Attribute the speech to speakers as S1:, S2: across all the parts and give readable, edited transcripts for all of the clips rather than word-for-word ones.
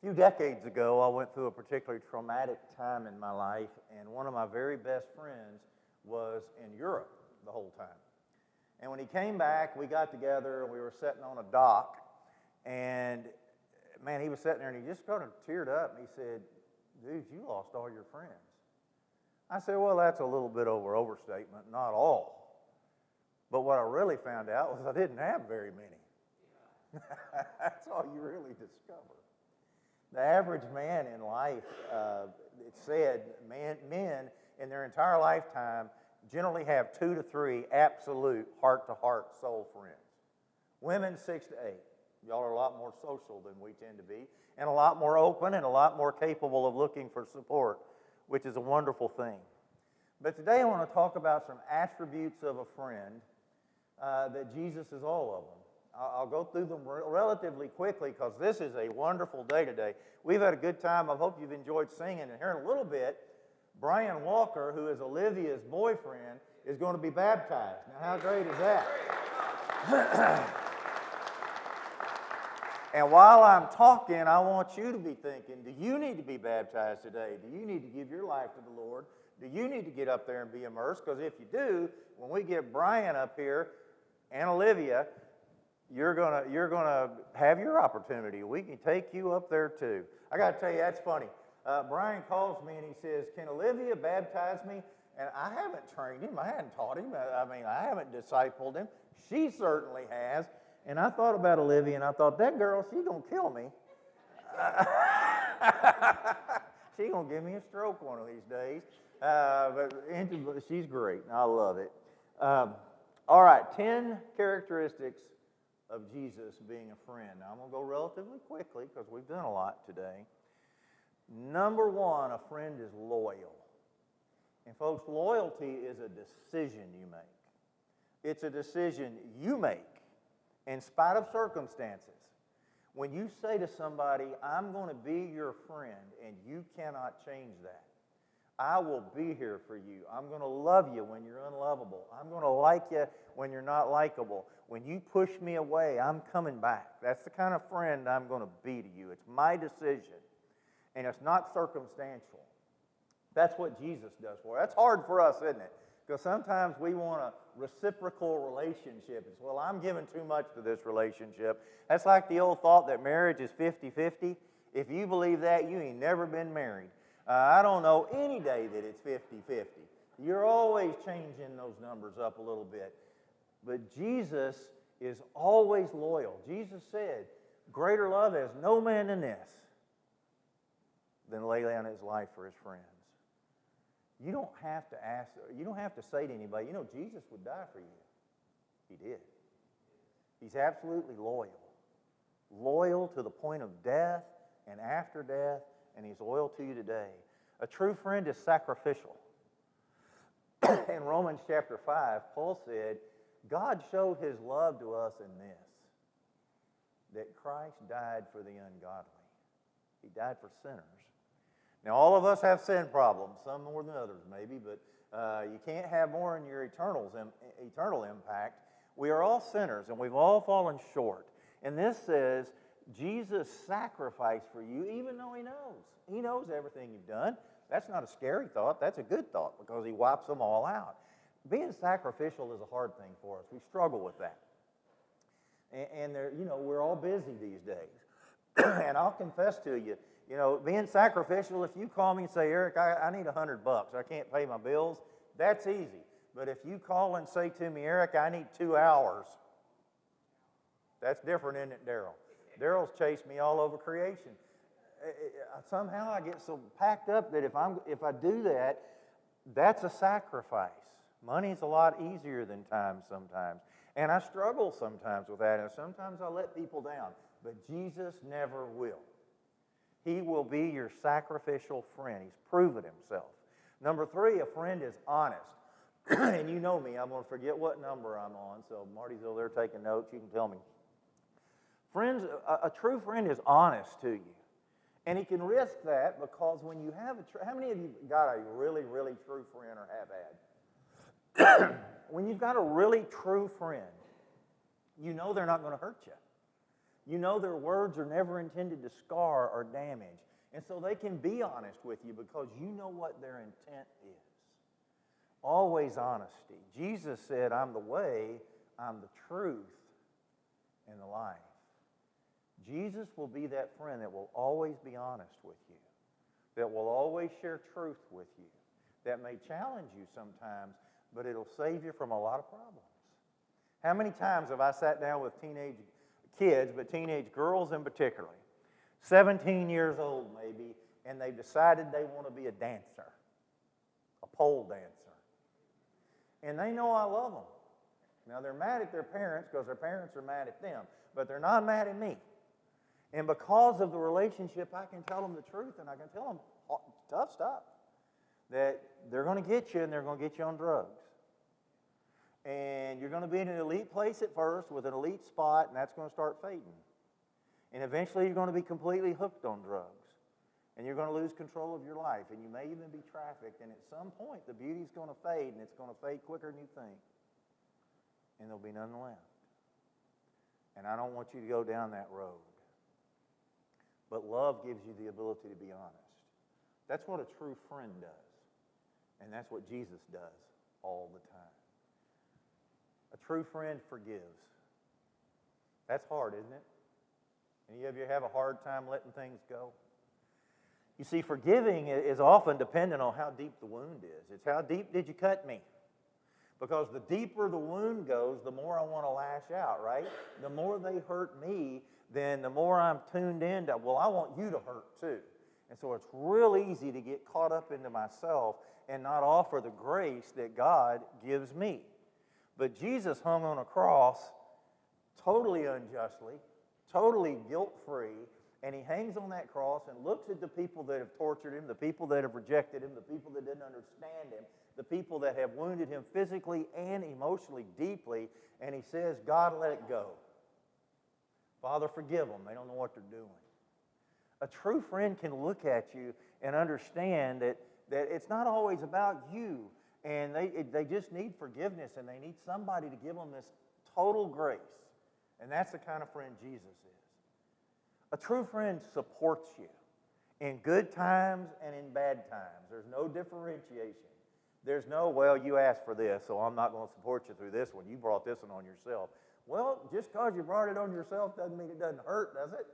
S1: A few decades ago, I went through a particularly traumatic time in my life, and one of my very best friends was in Europe the whole time. And when he came back, we got together, and we were sitting on a dock, and man, he was sitting there, and he just kind of teared up, and he said, "Dude, you lost all your friends." I said, "Well, that's a little bit overstatement, not all." But what I really found out was I didn't have very many. That's all you really discover. The average man in life, it's said, men in their entire lifetime generally have 2 to 3 absolute heart-to-heart soul friends. Women, 6 to 8. Y'all are a lot more social than we tend to be, and a lot more open and a lot more capable of looking for support, which is a wonderful thing. But today I want to talk about some attributes of a friend that Jesus is all of them. I'll go through them relatively quickly because this is a wonderful day today. We've had a good time. I hope you've enjoyed singing. And here in a little bit, Brian Walker, who is Olivia's boyfriend, is going to be baptized. Now, how great is that? And while I'm talking, I want you to be thinking, do you need to be baptized today? Do you need to give your life to the Lord? Do you need to get up there and be immersed? Because if you do, when we get Brian up here and Olivia, you're gonna have your opportunity. We can take you up there too. I got to tell you, that's funny. Brian calls me and he says, "Can Olivia baptize me?" And I haven't trained him. I hadn't taught him. I haven't discipled him. She certainly has. And I thought about Olivia and I thought, that girl, she's gonna kill me. She's gonna give me a stroke one of these days. But she's great. I love it. All right, 10 characteristics of Jesus being a friend. Now, I'm going to go relatively quickly because we've done a lot today. Number 1, a friend is loyal. And folks, loyalty is a decision you make. It's a decision you make in spite of circumstances. When you say to somebody, "I'm going to be your friend," and you cannot change that. I will be here for you. I'm going to love you when you're unlovable. I'm going to like you when you're not likable. When you push me away, I'm coming back. That's the kind of friend I'm going to be to you. It's my decision, and it's not circumstantial. That's what Jesus does for us. That's hard for us, isn't it? Because sometimes we want a reciprocal relationship. It's, well, I'm giving too much to this relationship. That's like the old thought that marriage is 50-50. If you believe that, you ain't never been married. I don't know any day that it's 50-50. You're always changing those numbers up a little bit. But Jesus is always loyal. Jesus said, "Greater love has no man than this, than lay down his life for his friends." You don't have to ask, you don't have to say to anybody, "You know, Jesus would die for you." He did. He's absolutely loyal. Loyal to the point of death and after death, and he's loyal to you today. A true friend is sacrificial. In Romans chapter 5, Paul said, God showed his love to us in this, that Christ died for the ungodly. He died for sinners. Now, all of us have sin problems, some more than others maybe, but you can't have more in your eternal impact. We are all sinners, and we've all fallen short. And this says, Jesus sacrificed for you even though he knows. He knows everything you've done. That's not a scary thought. That's a good thought because he wipes them all out. Being sacrificial is a hard thing for us. We struggle with that. And we're all busy these days. And I'll confess to you, being sacrificial, if you call me and say, "Eric, I need $100. I can't pay my bills," that's easy. But if you call and say to me, "Eric, I need 2 hours," that's different, isn't it, Daryl? Daryl's chased me all over creation. Somehow I get so packed up that if I do that, that's a sacrifice. Money's a lot easier than time sometimes. And I struggle sometimes with that, and sometimes I let people down. But Jesus never will. He will be your sacrificial friend. He's proven himself. Number 3, a friend is honest. And you know me, I'm going to forget what number I'm on, so Marty's over there taking notes. You can tell me. Friends, a true friend is honest to you. And he can risk that because when you have how many of you got a really, really true friend or have had? When you've got a really true friend, you know they're not going to hurt you. You know their words are never intended to scar or damage. And so they can be honest with you because you know what their intent is. Always honesty. Jesus said, I'm the way, I'm the truth, and the life. Jesus will be that friend that will always be honest with you, that will always share truth with you, that may challenge you sometimes, but it'll save you from a lot of problems. How many times have I sat down with teenage kids, but teenage girls in particular, 17 years old maybe, and they've decided they want to be a dancer, a pole dancer. And they know I love them. Now, they're mad at their parents because their parents are mad at them, but they're not mad at me. And because of the relationship, I can tell them the truth, and I can tell them tough stuff, that they're going to get you, and they're going to get you on drugs. And you're going to be in an elite place at first with an elite spot, and that's going to start fading. And eventually you're going to be completely hooked on drugs. And you're going to lose control of your life, and you may even be trafficked. And at some point, the beauty's going to fade, and it's going to fade quicker than you think. And there'll be none left. And I don't want you to go down that road. But love gives you the ability to be honest. That's what a true friend does. And that's what Jesus does all the time. A true friend forgives. That's hard, isn't it? Any of you have a hard time letting things go? You see, forgiving is often dependent on how deep the wound is. It's how deep did you cut me? Because the deeper the wound goes, the more I want to lash out, right? The more they hurt me, then the more I'm tuned into, well, I want you to hurt too. And so it's real easy to get caught up into myself and not offer the grace that God gives me. But Jesus hung on a cross totally unjustly, totally guilt-free, and he hangs on that cross and looks at the people that have tortured him, the people that have rejected him, the people that didn't understand him, the people that have wounded him physically and emotionally deeply, and he says, God, let it go. Father, forgive them. They don't know what they're doing. A true friend can look at you and understand that it's not always about you, and they just need forgiveness, and they need somebody to give them this total grace. And that's the kind of friend Jesus is. A true friend supports you in good times and in bad times. There's no differentiation. There's no, well, you asked for this, so I'm not going to support you through this one. You brought this one on yourself. Well, just because you brought it on yourself doesn't mean it doesn't hurt, does it?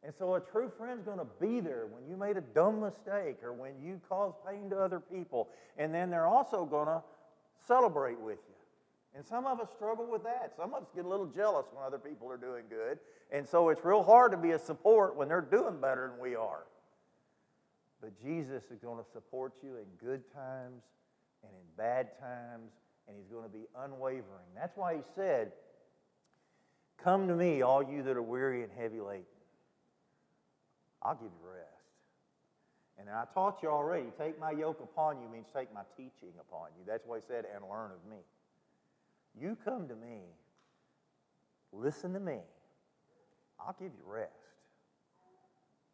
S1: And so a true friend's going to be there when you made a dumb mistake or when you caused pain to other people. And then they're also going to celebrate with you. And some of us struggle with that. Some of us get a little jealous when other people are doing good. And so it's real hard to be a support when they're doing better than we are. But Jesus is going to support you in good times and in bad times, and he's going to be unwavering. That's why he said, come to me, all you that are weary and heavy laden. I'll give you rest. And I taught you already, take my yoke upon you means take my teaching upon you. That's why he said, and learn of me. You come to me, listen to me, I'll give you rest.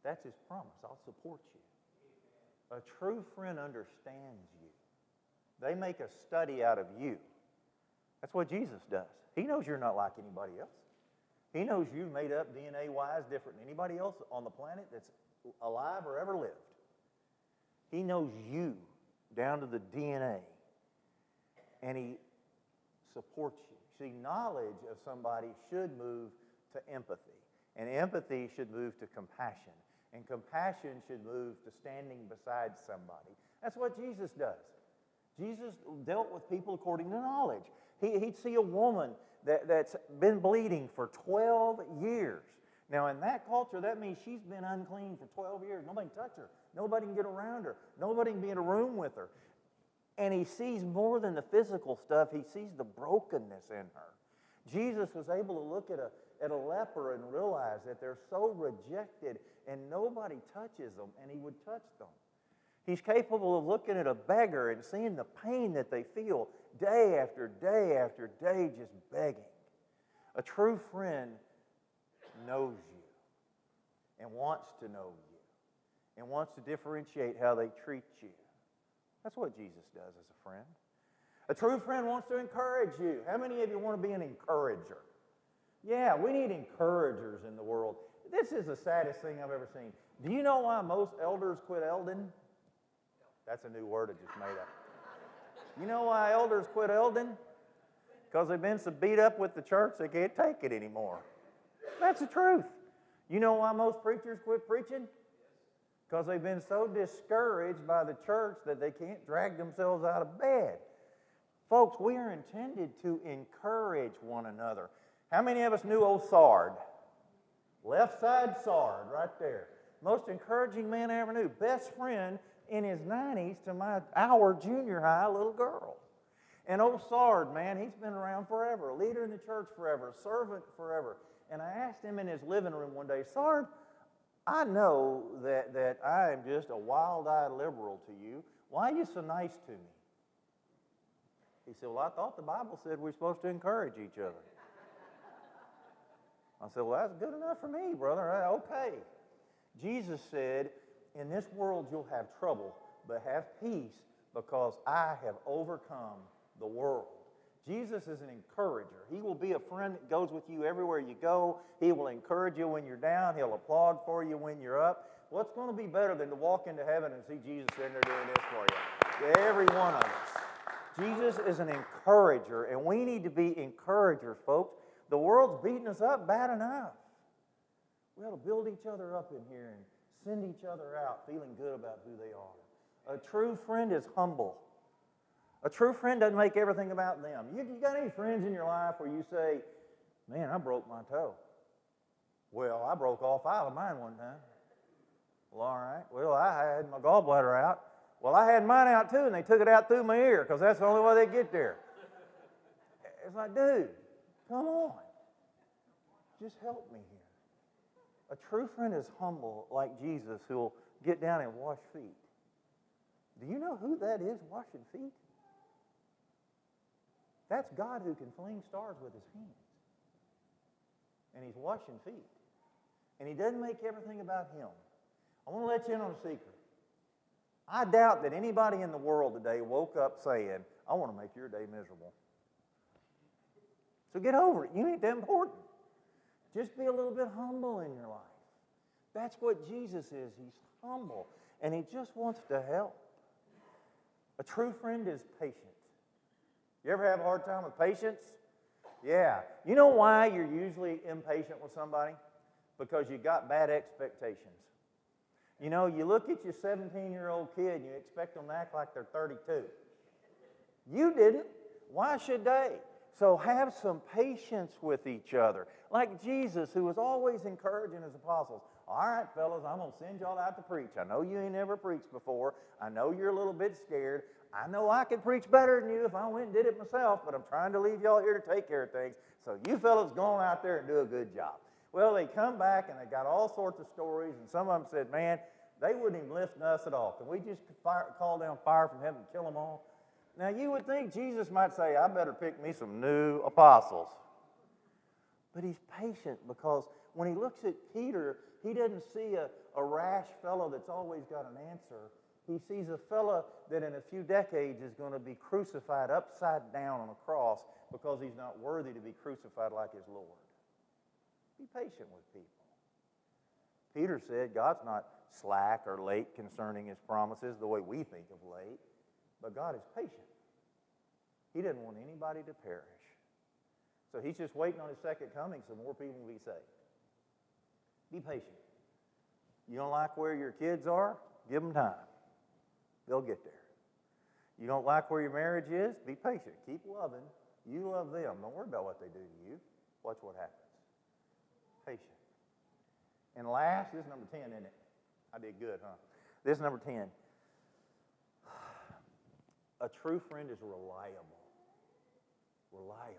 S1: That's his promise. I'll support you. A true friend understands you. They make a study out of you. That's what Jesus does. He knows you're not like anybody else. He knows you've made up DNA-wise different than anybody else on the planet that's alive or ever lived. He knows you down to the DNA. And he supports you. See, knowledge of somebody should move to empathy. And empathy should move to compassion. And compassion should move to standing beside somebody. That's what Jesus does. Jesus dealt with people according to knowledge. He'd see a woman that's been bleeding for 12 years. Now, in that culture, that means she's been unclean for 12 years. Nobody can touch her. Nobody can get around her. Nobody can be in a room with her. And he sees more than the physical stuff. He sees the brokenness in her. Jesus was able to look at a leper and realize that they're so rejected and nobody touches them, and he would touch them. He's capable of looking at a beggar and seeing the pain that they feel day after day after day, just begging. A true friend knows you and wants to know you and wants to differentiate how they treat you. That's what Jesus does as a friend. A true friend wants to encourage you. How many of you want to be an encourager? Yeah, we need encouragers in the world. This is the saddest thing I've ever seen. Do you know why most elders quit elding? That's a new word I just made up. You know why elders quit elding? Because they've been so beat up with the church they can't take it anymore. That's the truth. You know why most preachers quit preaching? Because they've been so discouraged by the church that they can't drag themselves out of bed. Folks, we are intended to encourage one another. How many of us knew old Sard? Left side Sard, right there. Most encouraging man I ever knew. Best friend in his 90s to our junior high little girl. And old Sard, man, he's been around forever. A leader in the church forever. A servant forever. And I asked him in his living room one day, Sard, I know that I am just a wild-eyed liberal to you. Why are you so nice to me? He said, well, I thought the Bible said we're supposed to encourage each other. I said, well, that's good enough for me, brother. Okay. Jesus said, in this world you'll have trouble, but have peace because I have overcome the world. Jesus is an encourager. He will be a friend that goes with you everywhere you go. He will encourage you when you're down. He'll applaud for you when you're up. What's going to be better than to walk into heaven and see Jesus in there doing this for you? Every one of us. Jesus is an encourager, and we need to be encouragers, folks. The world's beating us up bad enough. We ought to build each other up in here and send each other out feeling good about who they are. A true friend is humble. A true friend doesn't make everything about them. You got any friends in your life where you say, man, I broke my toe? Well, I broke all 5 of mine one time. Well, all right. Well, I had my gallbladder out. Well, I had mine out too, and they took it out through my ear because that's the only way they get there. It's like, dude, come on. Just help me here. A true friend is humble like Jesus who will get down and wash feet. Do you know who that is washing feet? That's God who can fling stars with his hands. And he's washing feet. And he doesn't make everything about him. I want to let you in on a secret. I doubt that anybody in the world today woke up saying, I want to make your day miserable. So get over it. You ain't that important. Just be a little bit humble in your life. That's what Jesus is. He's humble. And he just wants to help. A true friend is patient. You ever have a hard time with patience? Yeah. You know why you're usually impatient with somebody? Because you got bad expectations. You know, you look at your 17-year-old kid and you expect them to act like they're 32. You didn't. Why should they? So have some patience with each other. Like Jesus, who was always encouraging his apostles. All right, fellas, I'm going to send y'all out to preach. I know you ain't never preached before. I know you're a little bit scared. I know I could preach better than you if I went and did it myself, but I'm trying to leave y'all here to take care of things. So you fellas go on out there and do a good job. Well, they come back and they got all sorts of stories, and some of them said, man, they wouldn't even listen to us at all. Can we just call down fire from heaven and kill them all? Now, you would think Jesus might say, I better pick me some new apostles. But he's patient because when he looks at Peter, he doesn't see a rash fellow that's always got an answer. He sees a fellow that in a few decades is going to be crucified upside down on a cross because he's not worthy to be crucified like his Lord. Be patient with people. Peter said God's not slack or late concerning his promises the way we think of late, but God is patient. He didn't want anybody to perish. So he's just waiting on his second coming so more people will be saved. Be patient. You don't like where your kids are? Give them time. They'll get there. You don't like where your marriage is? Be patient. Keep loving. You love them. Don't worry about what they do to you. Watch what happens. Patient. And last, this is number 10, isn't it? I did good, huh? This is number 10. A true friend is reliable. Reliable.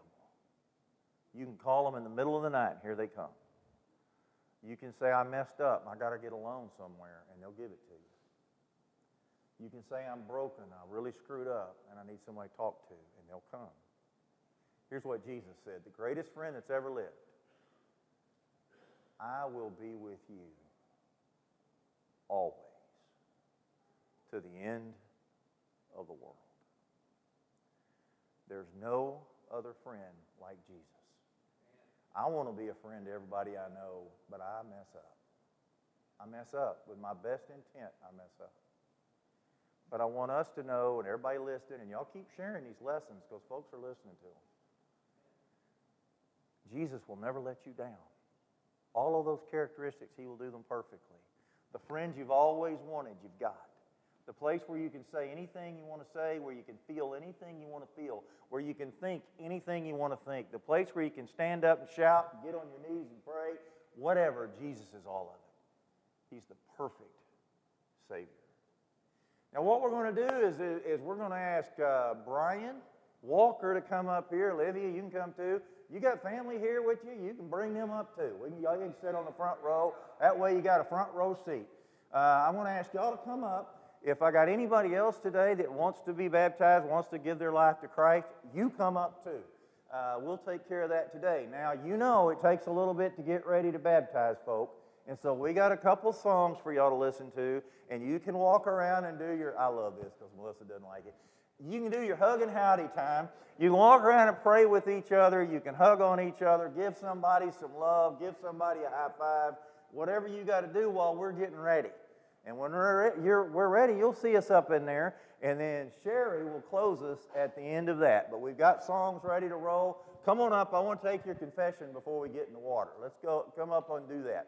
S1: You can call them in the middle of the night, and here they come. You can say, I messed up, I got to get a loan somewhere, and they'll give it to you. You can say, I'm broken, I really screwed up, and I need somebody to talk to, and they'll come. Here's what Jesus said, the greatest friend that's ever lived. I will be with you always to the end of the world. There's no other friend like Jesus. I want to be a friend to everybody I know, but I mess up. I mess up. With my best intent, I mess up. But I want us to know, and everybody listening, and y'all keep sharing these lessons because folks are listening to them. Jesus will never let you down. All of those characteristics, He will do them perfectly. The friends you've always wanted, you've got. The place where you can say anything you want to say, where you can feel anything you want to feel, where you can think anything you want to think. The place where you can stand up and shout, and get on your knees and pray, whatever, Jesus is all of it. He's the perfect Savior. Now what we're going to do is we're going to ask Brian Walker to come up here. Olivia, you can come too. You got family here with you, you can bring them up too. Y'all can sit on the front row. That way you got a front row seat. I want to ask y'all to come up. If I got anybody else today that wants to be baptized, wants to give their life to Christ, you come up too. We'll take care of that today. Now, you know it takes a little bit to get ready to baptize folk. And so we got a couple songs for y'all to listen to. And you can walk around and do your, I love this because Melissa doesn't like it. You can do your hug and howdy time. You can walk around and pray with each other. You can hug on each other. Give somebody some love. Give somebody a high five. Whatever you got to do while we're getting ready. And when we're ready, you'll see us up in there. And then Sherry will close us at the end of that. But we've got songs ready to roll. Come on up. I want to take your confession before we get in the water. Let's go. Come up and do that.